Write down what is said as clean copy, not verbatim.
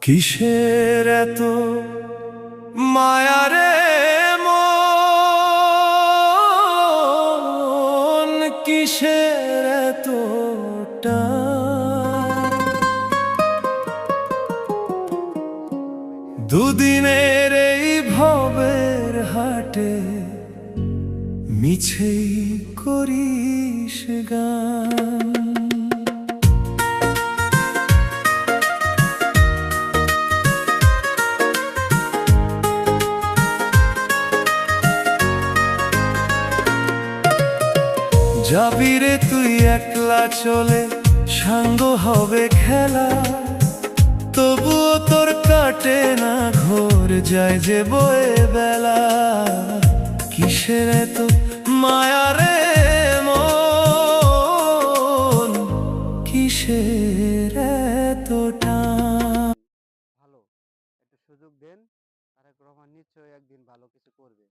কিসের এত মায়া রে মন, কিসের এত টান? দুদিনের এই ভবের হাটে মিছেই করিস গান। যাবি রে তুই একলা চলে, সাঙ্গ হবে খেলা, তবুও তোর কাটে না ঘোর, যায় যে বয়ে বেলা। কিসের এত মায়া রে মন, কিসের এত টান? ভালো, একটু সুযোগ দেন, তারেক রহমান নিশ্চয়ই একদিন ভালো কিছু করবে।